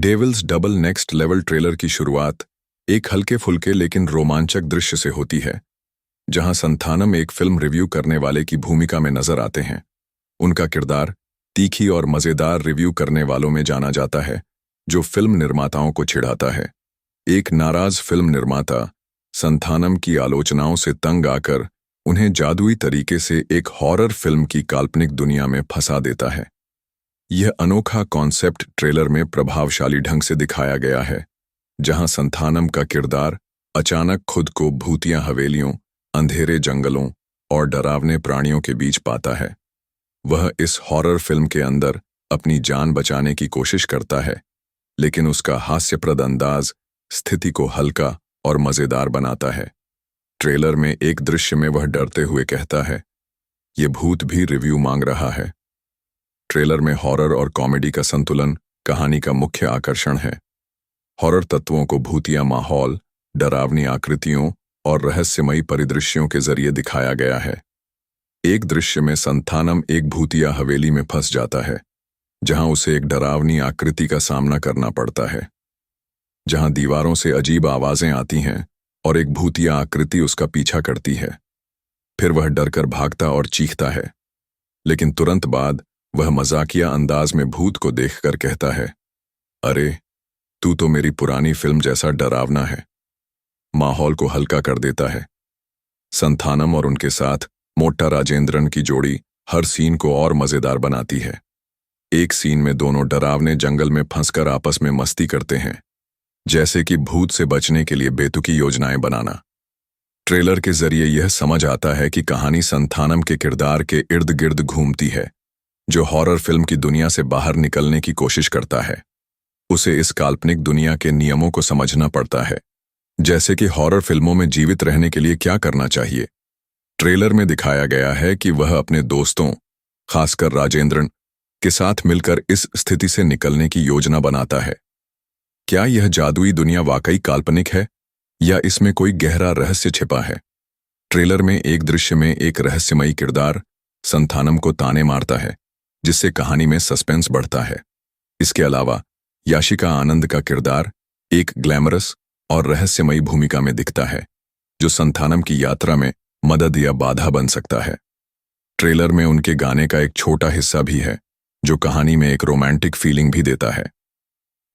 Devils double next level trailer की शुरुआत एक हल्के फुल्के लेकिन रोमांचक दृश्य से होती है, जहां संथानम एक फिल्म रिव्यू करने वाले की भूमिका में नजर आते हैं। उनका किरदार तीखी और मजेदार रिव्यू करने वालों में जाना जाता है, जो फिल्म निर्माताओं को चिढ़ाता है। एक नाराज फिल्म निर्माता संथानम की आलोचनाओं से तंग आकर उन्हें जादुई तरीके से एक हॉरर फिल्म की काल्पनिक दुनिया में फंसा देता है। यह अनोखा कॉन्सेप्ट ट्रेलर में प्रभावशाली ढंग से दिखाया गया है, जहां संथानम का किरदार अचानक खुद को भूतिया हवेलियों, अंधेरे जंगलों और डरावने प्राणियों के बीच पाता है। वह इस हॉरर फिल्म के अंदर अपनी जान बचाने की कोशिश करता है, लेकिन उसका हास्यप्रद अंदाज स्थिति को हल्का और मजेदार बनाता है। ट्रेलर में एक दृश्य में वह डरते हुए कहता है, "यह भूत भी रिव्यू मांग रहा है।" ट्रेलर में हॉरर और कॉमेडी का संतुलन कहानी का मुख्य आकर्षण है। हॉरर तत्वों को भूतिया माहौल, डरावनी आकृतियों और रहस्यमयी परिदृश्यों के जरिए दिखाया गया है। एक दृश्य में संथानम एक भूतिया हवेली में फंस जाता है, जहां उसे एक डरावनी आकृति का सामना करना पड़ता है, जहां दीवारों से अजीब आवाजें आती हैं और एक भूतिया आकृति उसका पीछा करती है। फिर वह डरकर भागता और चीखता है, लेकिन तुरंत बाद वह मजाकिया अंदाज में भूत को देखकर कहता है, "अरे, तू तो मेरी पुरानी फिल्म जैसा डरावना है।" माहौल को हल्का कर देता है। संथानम और उनके साथ मोट्टा राजेंद्रन की जोड़ी हर सीन को और मजेदार बनाती है। एक सीन में दोनों डरावने जंगल में फंसकर आपस में मस्ती करते हैं, जैसे कि भूत से बचने के लिए बेतुकी योजनाएं बनाना। ट्रेलर के जरिए यह समझ आता है कि कहानी संथानम के किरदार के इर्द गिर्द घूमती है, जो हॉरर फिल्म की दुनिया से बाहर निकलने की कोशिश करता है। उसे इस काल्पनिक दुनिया के नियमों को समझना पड़ता है, जैसे कि हॉरर फिल्मों में जीवित रहने के लिए क्या करना चाहिए। ट्रेलर में दिखाया गया है कि वह अपने दोस्तों, खासकर राजेंद्रन, के साथ मिलकर इस स्थिति से निकलने की योजना बनाता है। क्या यह जादुई दुनिया वाकई काल्पनिक है या इसमें कोई गहरा रहस्य छिपा है? ट्रेलर में एक दृश्य में एक रहस्यमयी किरदार संथानम को ताने मारता है, जिससे कहानी में सस्पेंस बढ़ता है। इसके अलावा याशिका आनंद का किरदार एक ग्लैमरस और रहस्यमयी भूमिका में दिखता है, जो संथानम की यात्रा में मदद या बाधा बन सकता है। ट्रेलर में उनके गाने का एक छोटा हिस्सा भी है, जो कहानी में एक रोमांटिक फीलिंग भी देता है।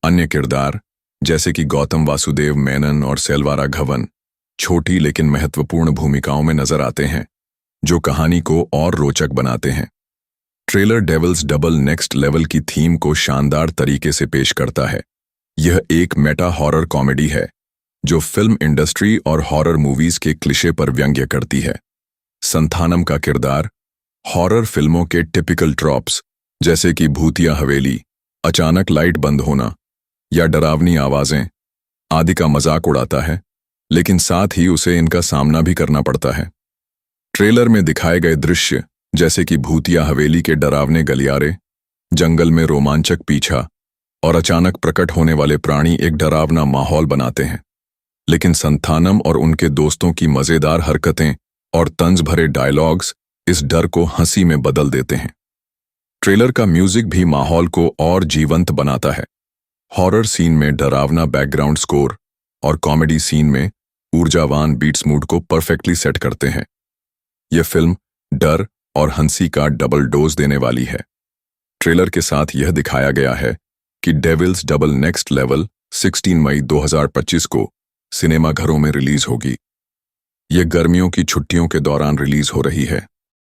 अन्य किरदार जैसे कि गौतम वासुदेव मेनन और सेल्वा राघवन छोटी लेकिन महत्वपूर्ण भूमिकाओं में नजर आते हैं, जो कहानी को और रोचक बनाते हैं। Trailer Devil's double next level की थीम को शानदार तरीके से पेश करता है। यह एक मेटा हॉरर कॉमेडी है, जो फिल्म इंडस्ट्री और हॉरर मूवीज के क्लिशे पर व्यंग्य करती है। संथानम का किरदार हॉरर फिल्मों के टिपिकल ट्रॉप्स जैसे कि भूतिया हवेली, अचानक लाइट बंद होना या डरावनी आवाजें आदि का मजाक उड़ाता है, लेकिन साथ ही उसे इनका सामना भी करना पड़ता है। ट्रेलर में दिखाए गए दृश्य जैसे कि भूतिया हवेली के डरावने गलियारे, जंगल में रोमांचक पीछा और अचानक प्रकट होने वाले प्राणी एक डरावना माहौल बनाते हैं, लेकिन संथानम और उनके दोस्तों की मजेदार हरकतें और तंज भरे डायलॉग्स इस डर को हंसी में बदल देते हैं। ट्रेलर का म्यूजिक भी माहौल को और जीवंत बनाता है। हॉरर सीन में डरावना बैकग्राउंड स्कोर और कॉमेडी सीन में ऊर्जावान बीट्स मूड को परफेक्टली सेट करते हैं। यह फिल्म डर और हंसी का डबल डोज देने वाली है। ट्रेलर के साथ यह दिखाया गया है कि डेविल्स डबल नेक्स्ट लेवल 16 मई 2025 को सिनेमाघरों में रिलीज होगी। यह गर्मियों की छुट्टियों के दौरान रिलीज हो रही है।